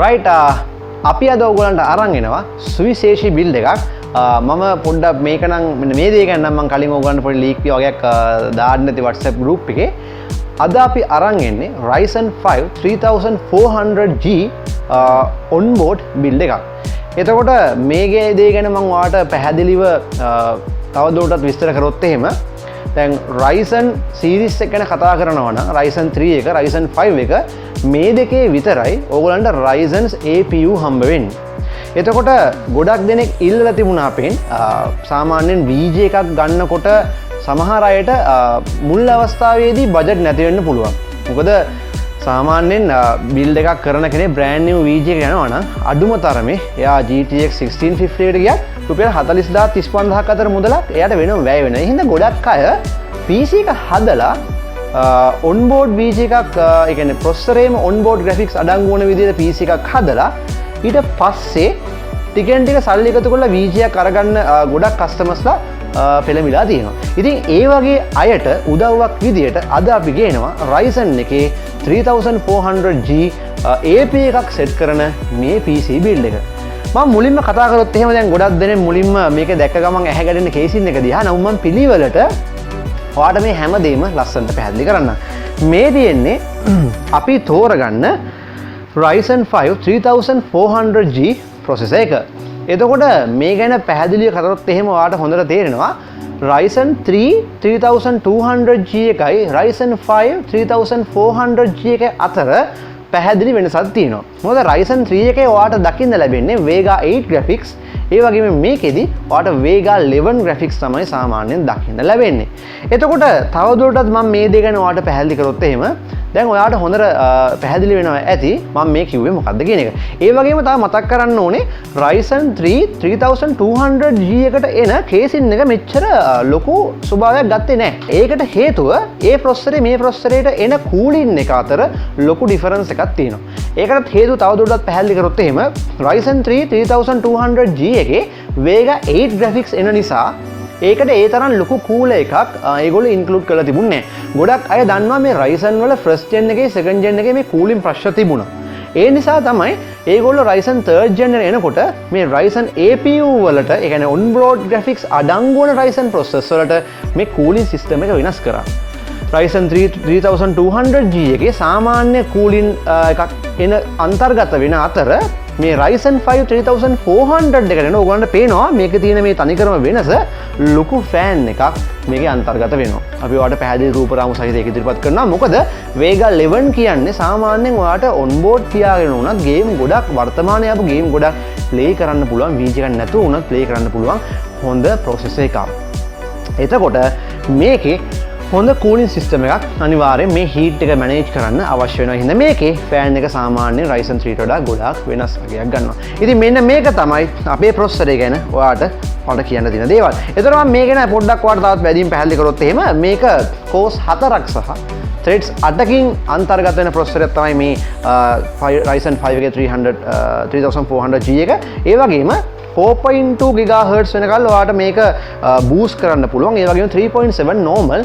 Right අපි අද ඔයගොල්ලන්ට අරන් එනවා සුවිශේෂී බිල්ඩ් එකක්. මම පොඩ්ඩක් මේක නම් මේ දේ ගැන නම් මම කලින් ඔයගොල්ලන්ට පොඩි ලීක් වගේක් දාන්න නැති WhatsApp group එකේ. අද අපි අරන් එන්නේ Ryzen 5 3400G onboard build එකක්. එතකොට මේකේ දේ ගැන මම ඔයාලට පැහැදිලිව තවදුරටත් විස්තර කරොත් එහෙම දැන් Ryzen series එක ගැන කතා කරනවා නම් Ryzen 3 එක Ryzen 5 එක මේ දෙකේ විතරයි ඕගොල්ලන්ට Ryzen's APU හම්බ වෙන්නේ. එතකොට ගොඩක් දෙනෙක් ඉල්ලලා තිබුණා අපෙන් සාමාන්‍යයෙන් VG එකක් ගන්නකොට සමහර අයට මුල් අවස්ථාවේදී බජට් නැති වෙන්න පුළුවන්. මොකද සාමාන්‍යයෙන් බිල්ඩ් එකක් කරන කෙනෙක් බ්‍රෑන්ඩ් නිව් VG එක යනවා නම් අඩුම තරමේ එයා GTX 1650 එකට ගියත් රුපියල් 40000 35000ක් අතර මුදලක් එයාට වෙනම වැය වෙනවා. ඒ හින්දා ගොඩක් අය PC එක හදලා onboard VG එකක් ඒ කියන්නේ processor-ඒම onboard graphics අඩංගු වන විදිහට PC එකක් හදලා ඊට පස්සේ ටිකෙන් ටික සල්ලි එකතු කරලා VG එකක් අරගන්න ගොඩක් customers-ලා පෙළඹිලා තියෙනවා. ඉතින් ඒ වගේ අයට උදව්වක් විදියට අද අපි ගේනවා Ryzen එකේ 3400G AP එකක් සෙට් කරන මේ PC build එක. මම මුලින්ම කතා කරොත් එහෙම දැන් ගොඩක් දෙනෙක් මුලින්ම මේක දැක්ක ගමන් ඇහැ ගැටෙන කේසින් එක දිහා නම් මම පිළිවෙලට ඔයාලට මේ හැමදේම ලස්සනට පැහැදිලි කරන්න. මේ තියෙන්නේ අපි තෝරගන්න Ryzen 5 3400G processor එක. එතකොට මේ ගැන පැහැදිලිව කරොත් එහෙම ඔයාලට හොඳට තේරෙනවා Ryzen 3 3200G එකයි Ryzen 5 3400G එක අතර පැහැදිලි වෙනසක් තියෙනවා. මොකද Ryzen 3 එකේ ඔයාලට දකින්න ලැබෙන්නේ Vega 8 graphics. ඒ වගේම මේකෙදි ඔයාලට Vega 11 graphics තමයි සාමාන්‍යයෙන් දකින්න ලැබෙන්නේ. එතකොට තවදුරටත් මම මේ දේ ගැන ඔයාලට පැහැදිලි කරොත් එහෙම දැන් ඔයාලට හොඳට පැහැදිලි වෙනවා ඇති මම මේ කිව්වේ මොකක්ද කියන එක. ඒ වගේම තව මතක් කරන්න ඕනේ Ryzen 3 3200G එකට එන කේසින් එක මෙච්චර ලොකු ස්වභාවයක් ගත්තේ නැහැ. ඒකට හේතුව ඒ processor මේ processor එන cooling එක අතර ලොකු difference එකක් තියෙනවා. ඒකට හේතුව තවදුරටත් පැහැදිලි කරොත් එහෙම Ryzen 3 3200G එකේ Vega 8 graphics එන නිසා ඒකට ඒ තරම් ලොකු කූලර් එකක් ඒගොල්ලෝ ඉන්ක්ලූඩ් කරලා තිබුණේ නැහැ. ගොඩක් අය දන්නවා මේ Ryzen වල first gen එකේ second gen එකේ මේ cooling ප්‍රශ්න තිබුණා. ඒ නිසා තමයි ඒගොල්ලෝ Ryzen third gen එනකොට මේ Ryzen APU වලට ඒ කියන්නේ onboard graphics අඩංගු වන Ryzen processor වලට මේ cooling system එක වෙනස් කරා. Ryzen 3 3200G එකේ සාමාන්‍ය cooling එකක් එන අන්තර්ගත වෙන අතර මේ Ryzen 5 3400 එකට එන ඕගොල්ලන්ට පේනවා මේකේ තියෙන මේ තනිකරම වෙනස ලොකු ෆෑන් එකක් මේකේ අන්තර්ගත වෙනවා. අපි ඔයාලට පැහැදිලි රූපරාමු සහිත ඒක ඉදිරිපත් කරනවා. මොකද Vega 11 කියන්නේ සාමාන්‍යයෙන් ඔයාලට onboard තියාගෙන උනත් ගේම් ගොඩක් වර්තමානයේ ආපු ගේම් ගොඩක් ප්ලේ කරන්න පුළුවන්. VG එකක් නැතුව උනත් ප්ලේ කරන්න පුළුවන් හොඳ processor එකක්. එතකොට මේකේ හොඳ cooling system එකක් අනිවාර්යෙන් මේ heat එක manage කරන්න අවශ්‍ය වෙනවා. හින්දා මේකේ fan එක සාමාන්‍ය Ryzen 3 ට වඩා ගොඩාක් වෙනස් වගේක් ගන්නවා. ඉතින් මෙන්න මේක තමයි අපේ processor එක ගැන ඔයාලට කියන්න තියෙන දේවල්. ඒතර මම මේ ගැන පොඩ්ඩක් ඔයාලට තවත් වැඩියෙන් පැහැදිලි කරොත් එහෙම මේක cores 4ක් සහ threads 8කින් අන්තර්ගත වෙන processor එකක් තමයි මේ Ryzen 5 එකේ 3400G එක. ඒ වගේම 4.2 GHz වෙනකල් ඔයාලට මේක බූස්ට් කරන්න පුළුවන්. ඒ වගේම 3.7 normal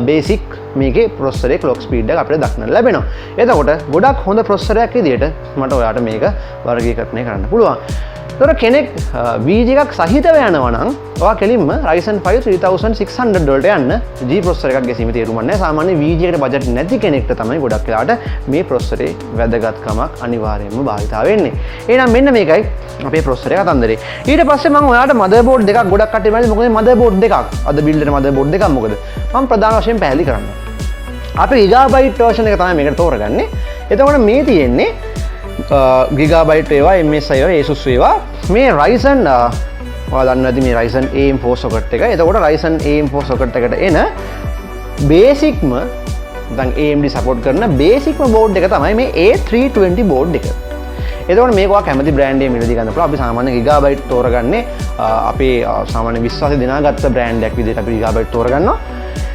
basic මේකේ processor එකේ clock speed එක අපිට දක්නට ලැබෙනවා. එතකොට ගොඩක් හොඳ processor එකක් විදියට මට ඔයාලට මේක වර්ගීකරණය කරන්න පුළුවන්. ඒතර කෙනෙක් VG එකක් සහිතව යනවා නම් ඔයා කෙලින්ම Ryzen 5 3600 වලට යන්න. G processor එකක් ගැසීම තේරුම් නැහැ. සාමාන්‍ය VG එකට බජට් නැති කෙනෙක්ට තමයි ගොඩක් වෙලාට මේ processor එකේ වැදගත්කමක් අනිවාර්යයෙන්ම භාවිතා වෙන්නේ. එහෙනම් මෙන්න මේකයි අපේ processor එක කතන්දරේ. ඊට පස්සේ මම ඔයාලට motherboard දෙකක් ගොඩක් කටේ බලන්නේ. මොකද motherboard දෙකක් අද build එකේ motherboard දෙකක් මොකද? මම ප්‍රධාන වශයෙන් පැහැදිලි කරන්න. අපි gigabyte version එක තමයි මේකට තෝරගන්නේ. එතකොට මේ තියෙන්නේ gigabyte වේවා ms වේවා asus වේවා මේ Ryzen ඔයාලා දන්නවා ඇති මේ Ryzen AM4 socket එක. එතකොට Ryzen AM4 socket එකට එන බේසික්ම දැන් AMD support කරන බේසික්ම board එක තමයි මේ A320 board එක. එතකොට මේක ඔයා කැමති බ්‍රෑන්ඩ් එකේ මිලදී ගන්න පුළුවන්. අපි සාමාන්‍ය gigabyte තෝරගන්නේ අපේ සාමාන්‍ය විශ්වාසය දිනාගත්ත බ්‍රෑන්ඩ් එකක් විදිහට අපි gigabyte තෝරගන්නවා.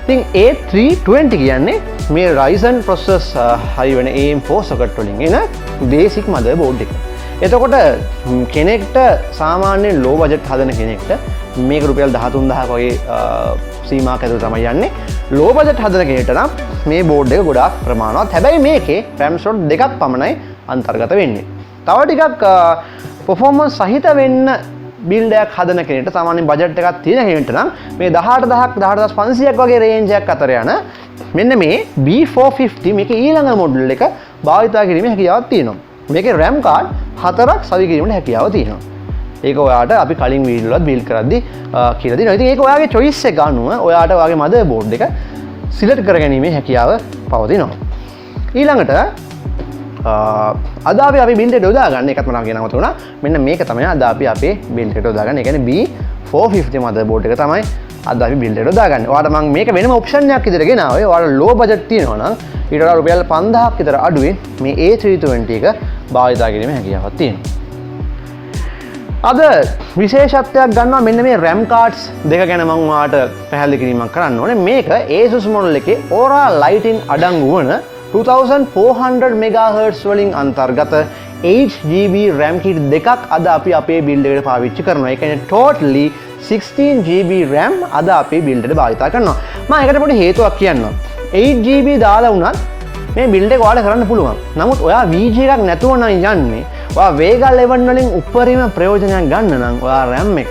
ඉතින් A320 කියන්නේ මේ Ryzen processors හයි වෙන AM4 socket වලින් එන basic motherboard එක. එතකොට කෙනෙක්ට සාමාන්‍යයෙන් low budget හදන කෙනෙක්ට මේක රුපියල් 13000ක වගේ සීමාවක් ඇතුළත තමයි යන්නේ. low budget හදන කෙනෙක්ට නම් මේ board එක ගොඩාක් ප්‍රමාණවත්. හැබැයි මේකේ RAM slot දෙකක් පමණයි අන්තර්ගත වෙන්නේ. තව ටිකක් performance සහිත වෙන්න බිල්ඩ් එකක් හදන කෙනෙක්ට සාමාන්‍ය බජට් එකක් තියෙන කෙනෙක්ට නම් මේ 18000ක් 18500ක් වගේ රේන්ජ් එකක් අතර යන මෙන්න මේ B450 මේකේ ඊළඟ මොඩල් එක භාවිතා කිරීමේ හැකියාවක් තියෙනවා. මේකේ RAM කාඩ් 4ක් සවි කිරීමේ හැකියාව තියෙනවා. ඒක ඔයාට අපි කලින් වීඩියෝ වලත් බිල්ඩ් කරද්දි කියලා දෙනවා. ඉතින් ඒක ඔයාගේ choice එක අනුව ඔයාට ඔයාගේ motherboard එක සිලෙක්ට් කරගැනීමේ හැකියාව පවතිනවා. ඊළඟට අද අපි බිල්ඩ් එකට යොදාගන්න එකත් මම කියනවා තුණා. මෙන්න මේක තමයි අද අපි අපේ බිල්ඩ් එකට යොදාගන්න. ඒ කියන්නේ B450 motherboard එක තමයි අද අපි බිල්ඩ් එකට යොදාගන්න. ඔයාලට මම මේක වෙනම ඔප්ෂන් එකක් විදිහට ගෙනාවේ. ඔයාලට low budget තියෙනවා නම් ඊට වඩා රුපියල් 5000ක් විතර අඩුවෙන් මේ A320 එක භාවිතා කිරීමේ හැකියාවක් තියෙනවා. අද විශේෂත්වයක් ගන්නවා මෙන්න මේ RAM cards දෙක ගැන මම ඔයාලට පැහැදිලි කිරීමක් කරන්න ඕනේ. මේක Asus model එකේ Aura Lighting අඩංගු වන 2400 MHz වලින් අන්තර්ගත 8GB RAM kit දෙකක් අද අපි අපේ බිල්ඩ් එකට පාවිච්චි කරනවා. ඒ කියන්නේ totally 16GB RAM අද අපේ බිල්ඩ් එකට භාවිතා කරනවා. මම ඒකට පොඩි හේතුවක් කියන්නම්. 8GB දාලා වුණත් මේ බිල්ඩ් එක ඔයාලට කරන්න පුළුවන්. නමුත් ඔයා VG එකක් නැතුව නම් යන්නේ. ඔයා Vega 11 වලින් උපරිම ප්‍රයෝජනයක් ගන්න නම් ඔයා RAM එක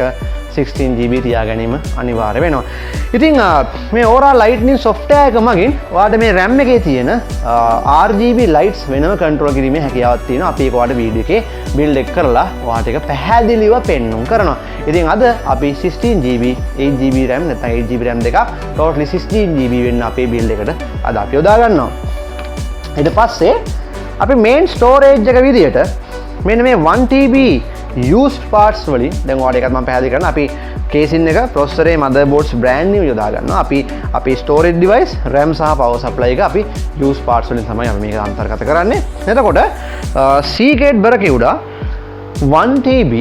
16GB තියා ගැනීම අනිවාර්ය වෙනවා. ඉතින් මේ Aura Lightning software එක මගින් ඔයාලට මේ RAM එකේ තියෙන RGB lights වෙනම control කිරීමේ හැකියාවක් තියෙනවා. අපි ඒක ඔයාලට වීඩියෝ එකේ build එක කරලා ඔයාලට ඒක පැහැදිලිව පෙන්වන්න කරනවා. ඉතින් අද අපි 16GB 8GB RAM නැත්නම් 8GB RAM දෙකක් totally 16GB වෙන්න අපේ build එකට අද අපි යොදා ගන්නවා. ඊට පස්සේ අපි main storage එක විදියට මෙන්න මේ 1TB used parts වලින් දැන් ඔයාලට එකත් මම පැහැදිලි කරනවා. අපි casing එක processor එකේ motherboards brand new යොදා ගන්නවා. අපි storage device RAM සහ power supply එක අපි used parts වලින් තමයි අපි මේක අන්තර්ගත කරන්නේ. එතකොට Seagate Barracuda 1TB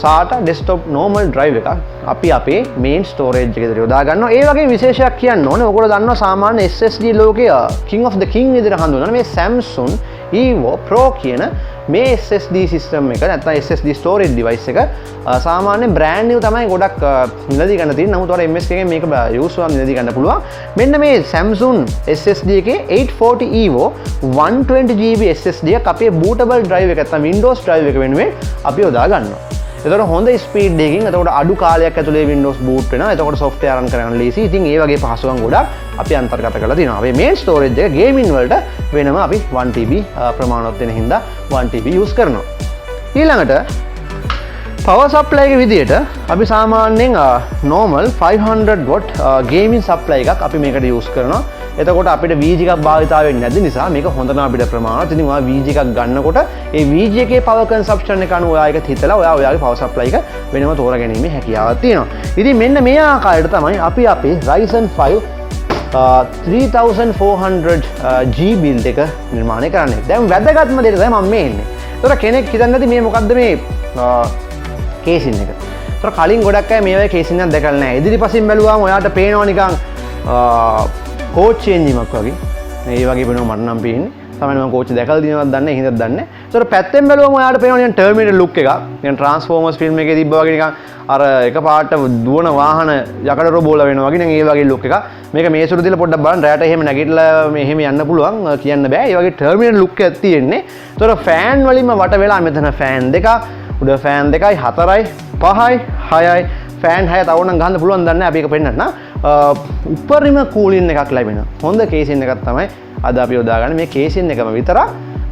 SATA desktop normal drive එකක් අපි අපේ main storage එකේ යොදා ගන්නවා. ඒ වගේ විශේෂයක් කියන්න ඕනේ. ඔයගොල්ලෝ දන්නවා සාමාන්‍ය SSD ලෝකයේ king of the king විදිහට හඳුන්වන මේ Samsung Evo Pro කියන මේ SSD system එක නැත්නම් SSD storage device එක සාමාන්‍ය brand new තමයි ගොඩක් මිලදී ගන්න තියෙන්නේ. නමුත් ඔයාලා MS එකෙන් මේක use කරලා මිලදී ගන්න පුළුවන්. මෙන්න මේ Samsung SSD එකේ 840 Evo 120GB SSD එක අපේ bootable drive එක නැත්නම් Windows drive එක වෙනුවෙන් අපි යොදා ගන්නවා. එතකොට හොඳ ස්පීඩ් එකකින් එතකොට අඩු කාලයක් ඇතුලේ Windows boot වෙනවා. එතකොට software run කරගන්න ලේසි. ඉතින් ඒ වගේ පහසුකම් ගොඩක් අපි අන්තර්ගත කරලා තියෙනවා. අපේ main storage එක gaming වලට වෙනම අපි 1TB ප්‍රමාණවත් වෙන හින්දා 1TB use කරනවා. ඊළඟට power supply එක විදියට අපි සාමාන්‍යයෙන් normal 500 watt gaming supply එකක් අපි මේකට use කරනවා. එතකොට අපිට VG එකක් භාවිතා වෙන්නේ නැති නිසා මේක හොඳටම අපිට ප්‍රමාණවත්. ඉතින් ඔයා VG එකක් ගන්නකොට ඒ VG එකේ power consumption එක අනුව ඔයා ඒක හිතලා ඔයාගේ power supply එක වෙනම තෝරාගැනීමේ හැකියාවක් තියෙනවා. ඉතින් මෙන්න මේ ආකාරයට තමයි අපි අපේ Ryzen 5 3400G build එක නිර්මාණය කරන්නේ. දැන් වැදගත්ම දේ තමයි මම මේ ඉන්නේ. ඒතර කෙනෙක් හිතන්නේ නැති මේ මොකද්ද මේ casing එක. ඒතර කලින් ගොඩක් අය මේ වගේ casing එකක් දැකලා නැහැ. ඉදිරිපසින් බැලුවාම ඔයාට පේනවා නිකන් කෝච් චේන්ජ් එකක් වගේ. මේ වගේ වෙනවා මට නම් පේන්නේ. තමයි මම කෝච් දැකලා දිනවද දන්නේ හින්දාද දන්නේ නැහැ. ඒතර පැත්තෙන් බැලුවම ඔයාට පේනවා නිකන් ටර්මිනේටර් ලුක් එකක්. නිකන් ට්‍රාන්ස්ෆෝමර්ස් ෆිල්ම් එකේ තිබ්බා වගේ නිකන් අර එකපාරට දුවන වාහන යකඩ රෝබෝලා වෙනවා වගේ නිකන් ඒ වගේ ලුක් එකක්. මේක මේසුරු දාලා පොඩ්ඩක් බලන්න රැයට එහෙම නැගිටලා මෙහෙම යන්න පුළුවන් කියන්න බෑ. ඒ වගේ ටර්මිනේටර් ලුක් එකක් තියෙන්නේ. ඒතර ෆෑන් වලින්ම වට වෙලා මෙතන ෆෑන් දෙකක්, උඩ ෆෑන් දෙකයි, 4යි, 5යි, 6යි ෆෑන් 6 තව නම් ගහන්න පුළුවන් දන්නේ අපි ඒක පෙන්නන්න. උපරිම කූලින් එකක් ලැබෙන හොඳ කේසින් එකක් තමයි අද අපි යොදාගන්නේ. මේ කේසින් එකම විතරක්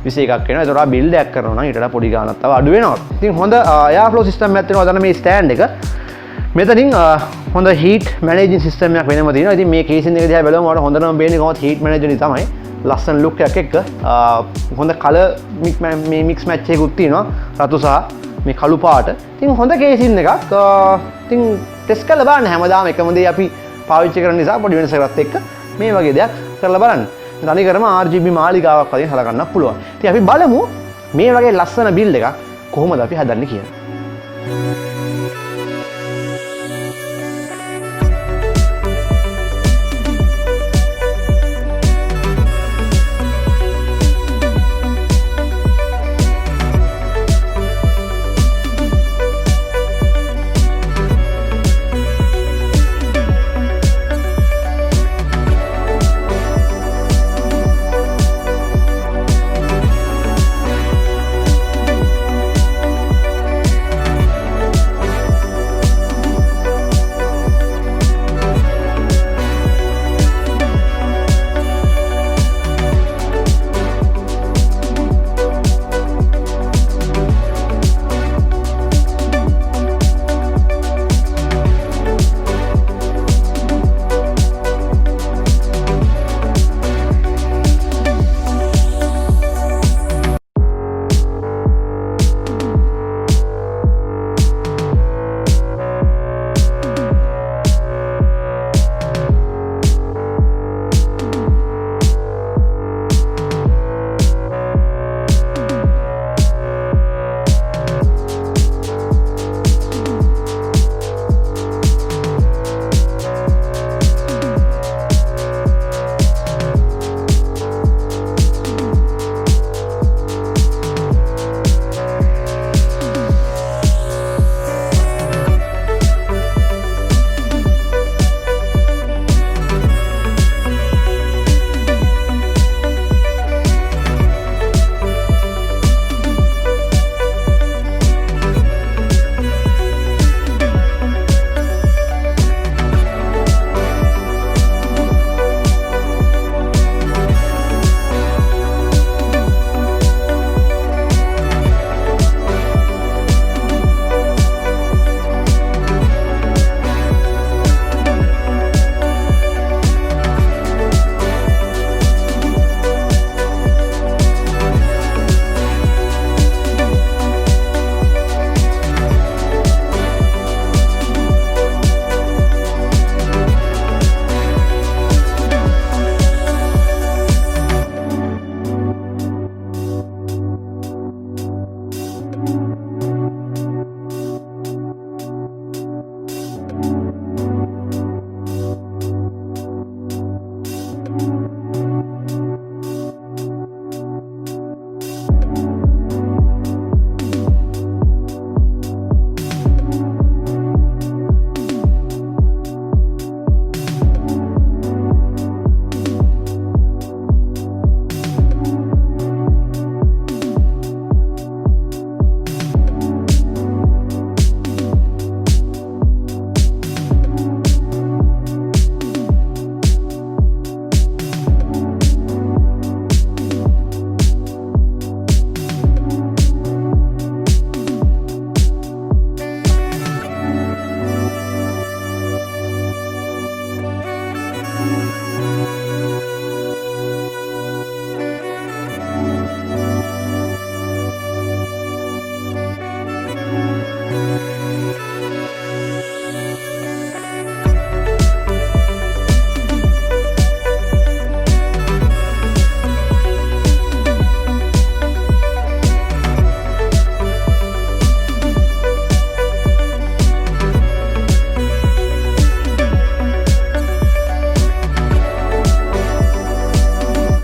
21ක් වෙනවා. ඒතකොට ආ බිල්ඩ් එකක් කරනවා නම් ඊට වඩා පොඩි ගාණක් තව අඩු වෙනවා. ඉතින් හොඳ එයාර් ෆ්ලෝ සිස්ටම් එකක් තියෙනවා. අදන මේ ස්ටෑන්ඩ් එක මෙතනින් හොඳ හීට් මැනේජින් සිස්ටම් එකක් වෙනම තියෙනවා. ඉතින් මේ කේසින් එක දිහා බැලුවම ඔයාලට හොඳටම පේන්නේ කොහොමද හීට් මැනේජර් තමයි. ලස්සන ලුක් එකක් එක්ක හොඳ කලර් මේ මික්ස් මැච් එකකුත් තියෙනවා. රතු සහ මේ කළු පාට. ඉතින් හොඳ කේසින් එකක්. ඉතින් ටෙස්ට් කරලා බලන්න හැමදාම එකම දේ අපි පාවිච්චි කරන නිසා පොඩි වෙනසකට එක්ක මේ වගේ දෙයක් කරලා බලන්න. තනිකරම RGB මාලිගාවක් වගේ හදගන්න පුළුවන්. ඉතින් අපි බලමු මේ වගේ ලස්සන බිල්ඩ් එකක් කොහොමද අපි හදන්නේ කියලා.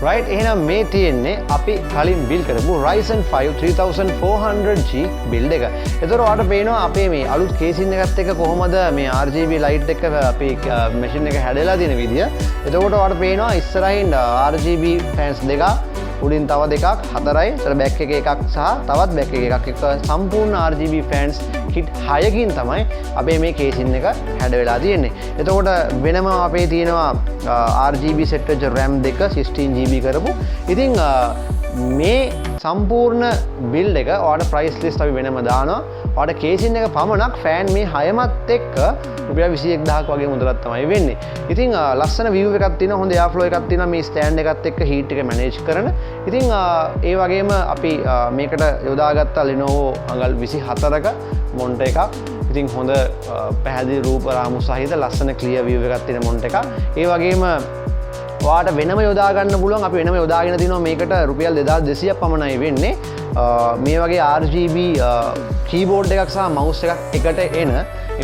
right එහෙනම් මේ තියෙන්නේ අපි කලින් බිල් කරපු Ryzen 5 3400G බිල්ඩ් එක. ඒතර ඔයාලට පේනවා අපේ මේ අලුත් කේසින් එකත් එක්ක කොහොමද මේ RGB light එක අපේ මැෂින් එක හැදලා තියෙන විදිය. එතකොට ඔයාලට පේනවා ඉස්සරහින් RGB fans දෙකක්, උඩින් තව දෙකක්, හතරයි. ඒතර බෑක් එකේ එකක් සහ තවත් බෑක් එකේ එකක් එක සම්පූර්ණ RGB fans kit 6කින් තමයි අපේ මේ කේසින් එක හැඩ වෙලා තියෙන්නේ. එතකොට වෙනම අපේ තියෙනවා RGB set වෙච්ච RAM දෙක 16GB කරපු. ඉතින් මේ සම්පූර්ණ බිල්ඩ් එක ඔයාලට ප්‍රයිස් ලිස්ට් අපි වෙනම දානවා. ඔයාලට කේසින් එක පමණක් ෆෑන් මේ 6මත් එක්ක රුපියල් 21000ක් වගේ මුදලක් තමයි වෙන්නේ. ඉතින් ලස්සන view එකක් තියෙනවා, හොඳ air flow එකක් තියෙනවා මේ ස්ටෑන්ඩ් එකත් එක්ක heat එක manage කරන. ඉතින් ඒ වගේම අපි මේකට යොදාගත්ත Lenovo අඟල් 24ක මොන්ටර් එකක්. ඉතින් හොඳ පැහැදිලි රූප රාමු සහිත ලස්සන ක්ලියර් view එකක් තියෙන මොන්ටර් එකක්. ඒ වගේම ඔයාට වෙනම යොදා ගන්න පුළුවන්. අපි වෙනම යොදාගෙන තිනවා මේකට රුපියල් 2200ක් පමණයි වෙන්නේ. මේ වගේ RGB කීබෝඩ් එකක් සහ මවුස් එකක් එකට එන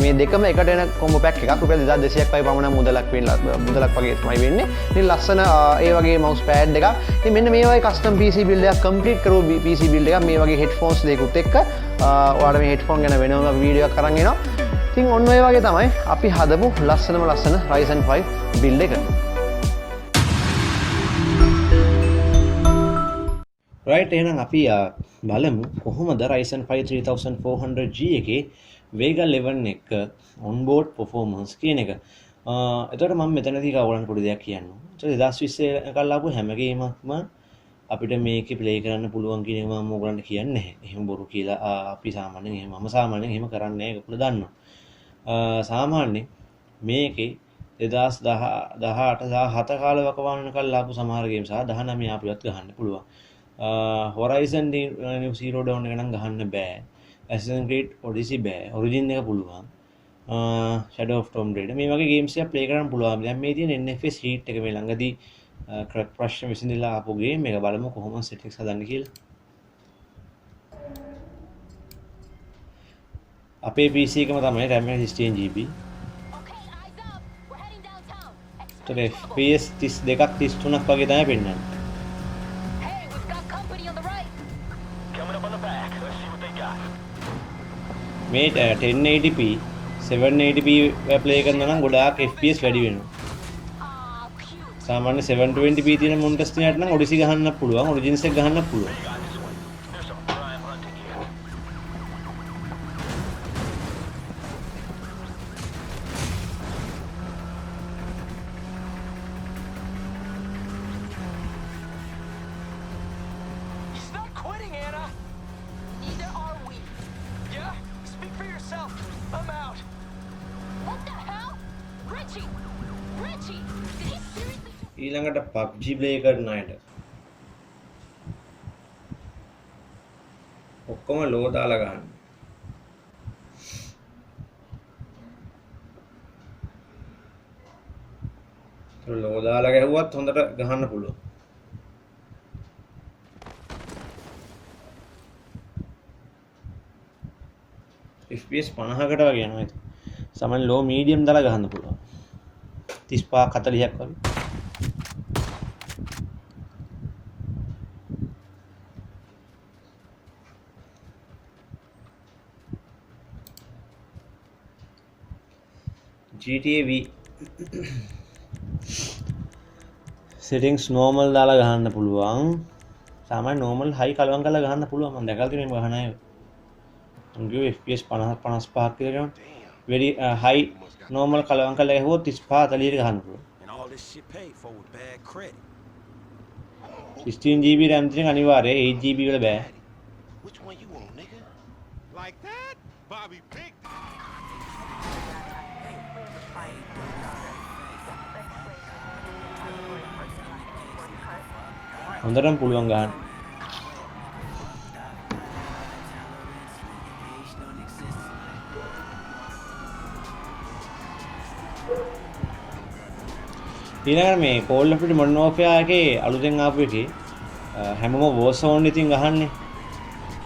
මේ දෙකම එකට එන කොම්බෝ පැක් එකක් රුපියල් 2200ක් වගේ පමණ මුදලක් වගේ තමයි වෙන්නේ. ඉතින් ලස්සන ඒ වගේ මවුස් පෑඩ් එකක්. ඉතින් මෙන්න මේ වගේ කස්ටම් PC බිල්ඩ් එකක් කම්ප්ලීට් කරපු PC බිල්ඩ් එකක් මේ වගේ හෙඩ්ෆෝන්ස් දෙකකුත් එක්ක ඔයාලට මේ හෙඩ්ෆෝන් ගැන වෙනම වීඩියෝ එකක් අරන් එනවා. ඉතින් ඔන්න ඔය වගේ තමයි අපි හදපු ලස්සන Ryzen 5 බිල්ඩ් එක. right එහෙනම් අපි බලමු කොහොමද Ryzen 5 3400G එකේ Vega 11 එක onboard performance කියන එක. එතකොට මම මෙතනදී ඔයගොල්ලන්ට පොඩි දෙයක් කියන්නම්. 2020 එකල් ආපු හැම ගේමක්ම අපිට මේකේ ප්ලේ කරන්න පුළුවන් කියන එක මම ඔයගොල්ලන්ට කියන්නේ නැහැ. එහෙම බොරු කියලා අපි සාමාන්‍යයෙන් මම සාමාන්‍යයෙන් එහෙම කරන්නේ නැහැ. ඒක ඔයගොල්ලෝ දන්නවා. සාමාන්‍යයෙන් මේකේ 2018 17 කාල වකවානුකල් ආපු සමහර ගේම් සහ 19 ආපුවත් ගහන්න පුළුවන්. Horizon Zero Dawn එක නම් ගහන්න බෑ. Assassin's Creed Odyssey බෑ. Origin එක පුළුවන්. Shadow of Tomb Raider මේ වගේ ගේම්ස් එක ප්ලේ කරන්න පුළුවන්. දැන් මේ තියෙන NFS Heat එක මේ ළඟදී ප්‍රශ්න විසඳලා ආපු ගේම් එක බලමු කොහොමද settings හදන්න කියලා. අපේ PC එකම තමයි RAM එක 16GB. ඒත් FPS 32ක් 33ක් වගේ තමයි පෙන්නන්නේ. මේ 1080p 720p ප්ලේ කරනවා නම් ගොඩාක් FPS වැඩි වෙනවා. සාමාන්‍ය 720p තියෙන මොනිටර්ස් තියනට නම් Odyssey ගහන්න පුළුවන්, Origins එක ගහන්න පුළුවන්. ඊළඟට PUBG ප්ලේ කරන අයට ඔක්කොම ලෝ දාලා ගන්න. ලෝ දාලා ගැහුවත් හොඳට ගහන්න පුළුවන්. FPS 50කට වගේ යනවා. සමහර ලෝ මීඩියම් දාලා ගහන්න පුළුවන්. 35 40ක් වගේ. GTA V settings normal දාලා ගහන්න පුළුවන්. සාමාන්‍ය normal high කලවම් කරලා ගහන්න පුළුවන්. මම දැකලා තියෙනවා මේ ගහන අය. උන්ගේ FPS 50 55ක් කියලා ගමන් very high normal කලවම් කරලා ගහුවොත් 35 40ට ගහන්න පුළුවන්. 16GB RAM තියෙන අනිවාර්යයි 8GB වල බෑ. හොඳටම පුළුවන් ගන්න. ඊළඟට මේ Call of Duty Modern Warfare එකේ අලුතෙන් ආපු එකේ හැමෝම Warzone ඉතින් ගහන්නේ.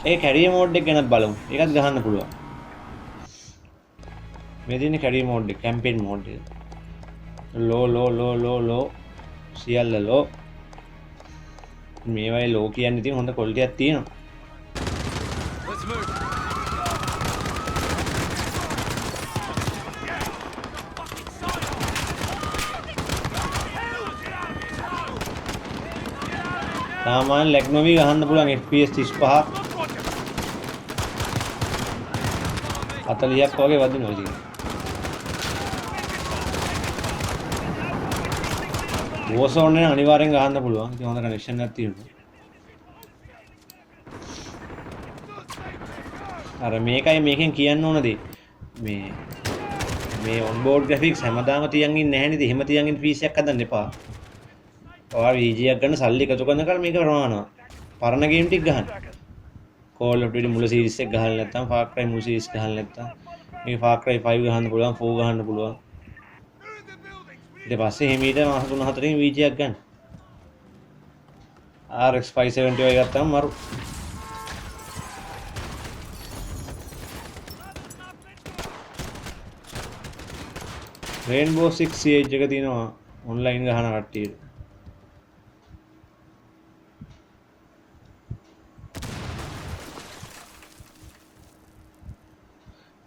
ඒ කැරියර් මෝඩ් එක ගැනත් බලමු. ඒකත් ගහන්න පුළුවන්. මේ තියෙන්නේ කැරියර් මෝඩ් එක, කැම්පේන් මෝඩ් එක. ලෝ සියල්ල ලෝ. මේවයි ලෝ කියන්නේ ඉතින් හොඳ ක්වොලිටි එකක් තියෙනවා. සාමාන්‍ය ලැග් නොවි ගහන්න පුළුවන් FPS 35 40ක් වගේ වදිනවා ඉතින්. Warzone එක අනිවාර්යෙන් ගහන්න පුළුවන්. ඉතින් හොඳ කනෙක්ෂන් එකක් තියෙනවා. අර මේකයි මේකෙන් කියන්න ඕන දේ. මේ ඔන්බෝඩ් ග්‍රැෆික්ස් හැමදාම තියන් ඉන්නේ නැහැ නේද? එහෙම තියන් ඉන්න PC එකක් හදන්න එපා. ඔයා VG එකක් ගන්න සල්ලි එකතු කරනකල් මේක ප්‍රමාණවත්. පරණ ගේම් ටික ගහන්න. Call of Duty මුල සීරීස් එක ගහලා නැත්නම් Far Cry මුල සීරීස් ගහලා නැත්නම් මේ Far Cry 5 ගහන්න පුළුවන් 4 ගහන්න පුළුවන්. ඊට පස්සේ හිමීට මාස 3-4කින් VG එකක් ගන්න. RX 570 වගේ ගත්තාම මරු. Rainbow Six Siege එක තියෙනවා ඔන්ලයින් ගහන කට්ටියට.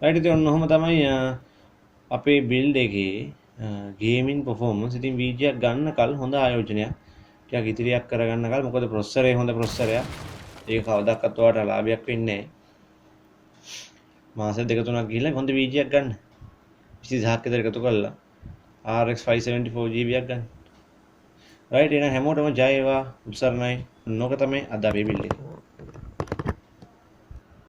රයිට් ඉතින් ඔන්නෝම තමයි අපේ බිල්ඩ් එකේ ගේමින් පර්ෆෝමන්ස්. ඉතින් VG එකක් ගන්න කල් හොඳ ආයෝජනයක්. ටිකක් ඉදිරියක් කරගන්න කල් මොකද ප්‍රොසෙසරේ හොඳ ප්‍රොසෙසරයක්. ඒක කවදාවත් ඔයාලට ලාභයක් වෙන්නේ නැහැ. මාස 2-3ක් ගිහිල්ලා හොඳ VG එකක් ගන්න. 20000ක් විතර එකතු කරලා RX 574 GB එකක් ගන්න. රයිට් එහෙනම් හැමෝටම ජය වේවා. උත්සරණයි. නොක තමයි අද අපේ බිල්ඩ් එක.